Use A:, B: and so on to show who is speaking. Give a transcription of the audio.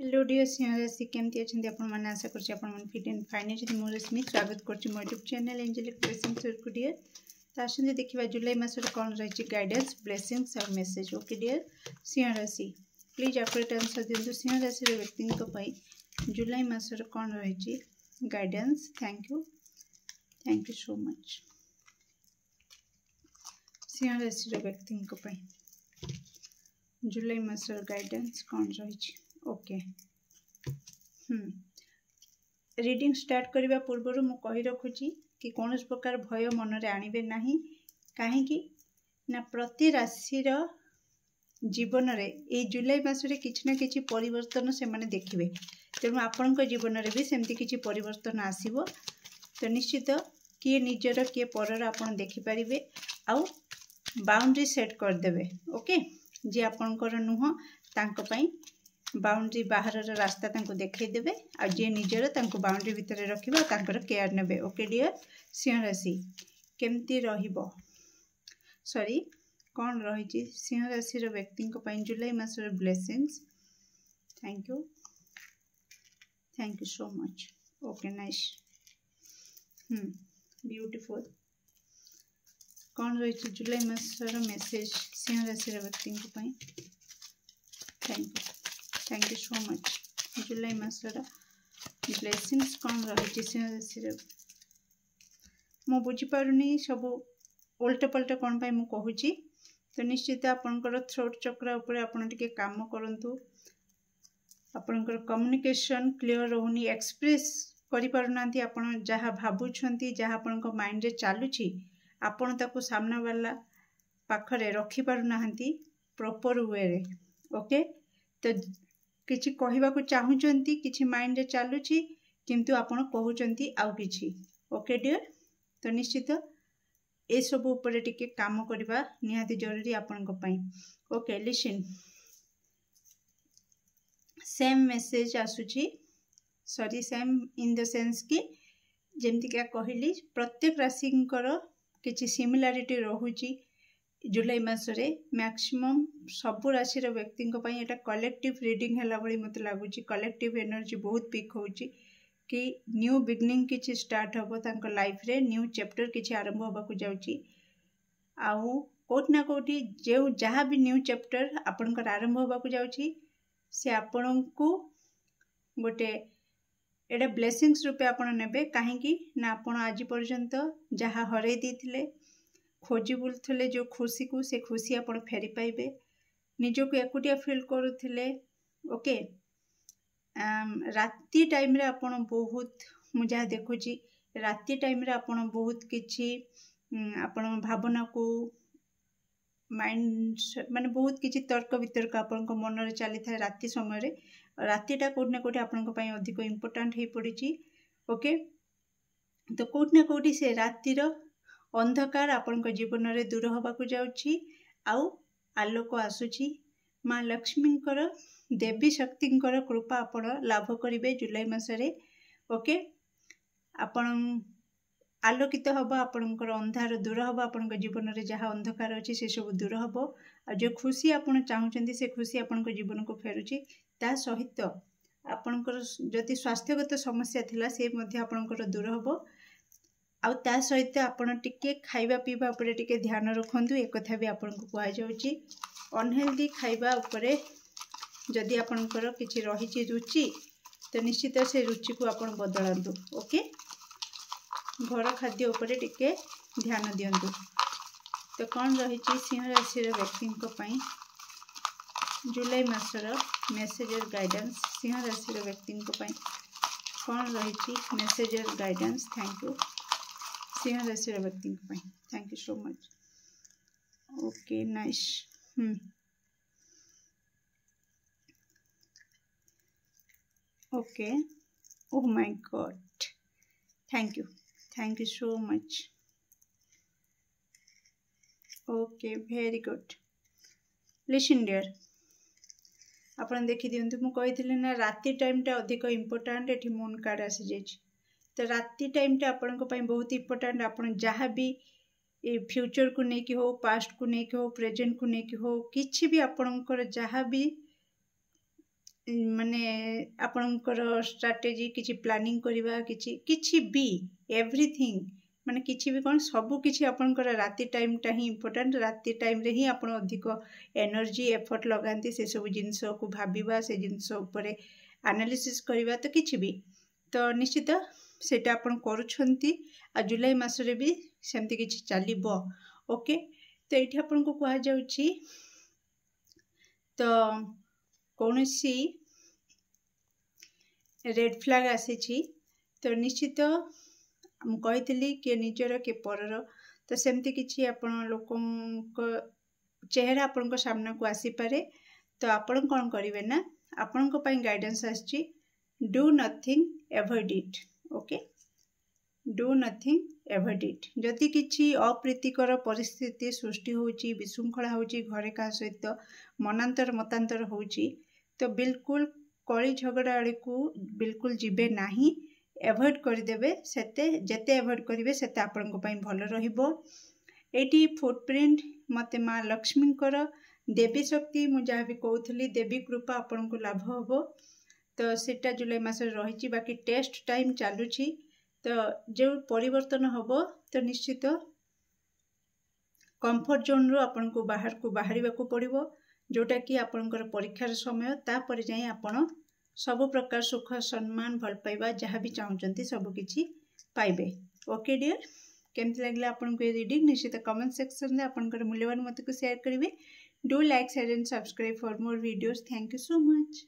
A: Hello dear सिंह राशि केमती अच्छा आपण मैंने आशा करछि आपण मन फिट एंड फाइन अछि। मो रश्मि स्वागत करछि मो यूट्यूब चैनल एंजेलिक ब्लेसिंग्स को डियर। तो आसंते देखिबा जुलाई मासर कोन रहिछि गाइडेंस ब्लेसिंग्स और मेसेज। ओके डियर सिंह राशि प्लीज एक्यूरेट आंसर दिंतु। सिंह राशि रे व्यक्ति को पई जुलाई मासर कोन रहिछि guidance. Thank you so much. सिंह राशि रे व्यक्ति को पई जुलाई मासर गाइडेंस कोन रहिछि। ओके रीडिंग स्टार्ट करने पूर्व मु कही रखुची कि कौन प्रकार भय मन रे आनिबे नाही। कहीं ना प्रति राशि जीवन रे ए जुलाई मासरे किछि ना किछि परिवर्तन से माने देखिबे। तेणु आपणक जीवन रे भी सेमती किछि परिवर्तन आसीबो। तो निश्चित किए निजर किए परर आपण देखि परिबे आउ बाउंड्री सेट कर देबे। ओके जे आपणकर नुह तांको पई बाउंड्री बाहर रास्ता तांको देखै देबे आ जे निजर तांको बाउंड्री भितर रखिबा तांकर केयर नेबे। ओके डियर सिंह राशि केमती रहिबो सॉरी कौन रही सिंह राशि व्यक्ति जुलाई मासर blessings. Thank you so much. Okay nice beautiful. कौन रही जुलाई मासर मेसेज सिंह राशि व्यक्ति थैंक यू सो मच। जुलाई मासर ब्लेसिंग्स कौन रही सिंह राशि मु बुझीपारुनी सब उल्टा पल्टा कौन पाई मु कहूची। तो निश्चित आपणकर थ्रोट चक्र उपरे आपण टिके काम करंतु। आपणकर कम्युनिकेशन क्लियर रहउनी एक्सप्रेस करि पारुनांती। आपण जहा भाबुछंती जहा आपणक माइंड रे चालुची आपण ताकू सामना वाला पाखरे रखी पारुनांती प्रॉपर वे रे। ओके तो किछि कहिबा को चाहुचंती किछि माइंड रे चालुची किंतु आपण कहउचंती आउ किछि। ओके डियर तो निश्चित ए सब ऊपर टिके काम करबा निहाती जरूरी आपनक पई। ओके लिसन सेम मेसेज आसुची sorry same in the sense कि जेमति क्या कहली प्रत्येक राशिंकर किछि सिमिलारिटी रहुची जुलाई मासरे मैक्सिमम सबु राशि व्यक्ति एटा कलेक्टिव रीडिंग हैला भली मते लागुची। कलेक्टिव एनर्जी बहुत पिक होची कि न्यू बिगनिंग किछि स्टार्ट होबो तांको लाइफ रे न्यू चैप्टर किछि आरंभ होबा को जाउची। आउ कोट ना कोठी जे जहा भी न्यू चैप्टर आपनकर आरंभ होबा को जाउची से आपनकू गोटे एटा ब्लेसिंग्स रूपे आपण नेबे। काहेकि ना आपण आज पर्यंत जहा हरै दिथिले खोजी बुलथले जो खुशी को से खुशी आपण फेरी पाइबे। निजको एकुटिया फील करूथिले। ओके राति टाइम रे आपण बहुत मुझा देखुची राति टाइम रे आपण बहुत किछि आपण भावना को माइंड माने बहुत किछि तर्क वितर्क आपण को मन रे चली थाए राति समय रे। रातिटा कोट ना कोठी आपण को पई अधिक इंपोर्टेंट हे पड़िची। ओके तो कोट ना कोठी से रातिर अंधकार आपण जीवन में दूर होबा को जाउची आउ आलोक आसुची। माँ लक्ष्मींकर देवी शक्तिंकर कृपा आपण लाभ करिवे जुलाई मासरे। ओके आपण आलोकित हबा आपणकर अंधार दूर हबा आपणक जीवन में जहाँ अंधकार अच्छी से सब दूर हबो आ जो खुशी आपण चाहुचंती से खुशी आपणक जीवन को फेरुची। ता सहित आपणकर जदि स्वास्थ्यगत समस्या थिला से मध्ये आपणकर दूर हबो। आउ ता सहित आपण टिके खाइबा पीबा उपरे टिके ध्यान रखंतु। एक कथा भी आपण को कहा जाउची अनहेल्दी खाइबा उपरे जदि आपणकर किछि रहिछि रुचि तो निश्चित से रुचि को आपण बदलंतु। ओके घर खाद्य उपरे टिके ध्यान दियंतु। तो कौन रहिछि सिंह राशि व्यक्ति पई जुलाई मासर मेसेजर गाइडेंस। सिंह राशि व्यक्ति पई कौन रहिछि मेसेजर गाइडेंस। थैंक यू सिंह राशि व्यक्ति thank you so much. Okay nice okay oh my god thank you so much. Okay very good listen dear आपण देखि दियंतु मु कहिथिले ना राति टाइम टा अधिक इंपोर्टेंट एठी मून कार्ड आसी जाइछि। तो राति टाइम टा आपण को पई बहुत इंपोर्टेंट। आपण जहाँ भी फ्यूचर को लेकिन हो पास्ट को लेकिन हो प्रेजेंट को लेकिन हो किछि भी आपणकर जहाँ भी माने आपणकर स्ट्राटेजी किछि प्लानिंग करवा किछि भी एवरीथिंग माने किछि भी कौन सबू किछि आपणकर राति टाइमटा ही इम्पोर्टाट राति टाइम रे ही आपण अधिक एनर्जी एफर्ट लगाती से सब जिनस को भाबिबा से जिनस उपरे एनालिसिस करवा तो किछि भी तो निश्चित सेटा आपण करूछंती आ जुलाई मासरे भी सेमती किछि चलिबो ओके। तो ये आपन को कहा जाउछि तो कौनसी रेड फ्लैग आसी तो निश्चित कही किए निजर किए परर तो सेमती किछि आपण लोक चेहरा आपण सामना को आसी पारे तो आपण कौन करेंगे ना आपण गाइडेंस आछि do nothing avoid it okay do nothing avoid it जदि किछि अप्रीतिकर परिस्थिति सृष्टि होउची विशृंखला होउची घरे का सहित मनांतर मतांतर होउची तो बिल्कुल कली झगड़ा आड़े को बिल्कुल जीवे नाही एवॉइड करदेवे सेते जेते एवॉइड करेंगे सेते आपण भल रहिबो। एटी फुटप्रिंट मते माँ लक्ष्मी देवी शक्ति मुझे जहाँ भी कहूली देवी कृपा आपण को लाभ हम तो सीटा जुलाई मास रही बाकी टेस्ट टाइम चलुची तो जो परिवर्तन हम तो निश्चित कंफर्ट जोन रू आपण को बाहर को पड़ो जोटा कि आपणकर परीक्षार समय तापर जाए आपण सब प्रकार सुख सम्मान भल पाइबा जहाँ भी चाहते सबकि पाइबे ओके डियर। केमती लगे आपन को रीडिंग निश्चित कमेंट सेक्शन में आपनकर मूल्यवान मत को शेयर करेंगे। Do like share and subscribe for more videos. Thank you so much.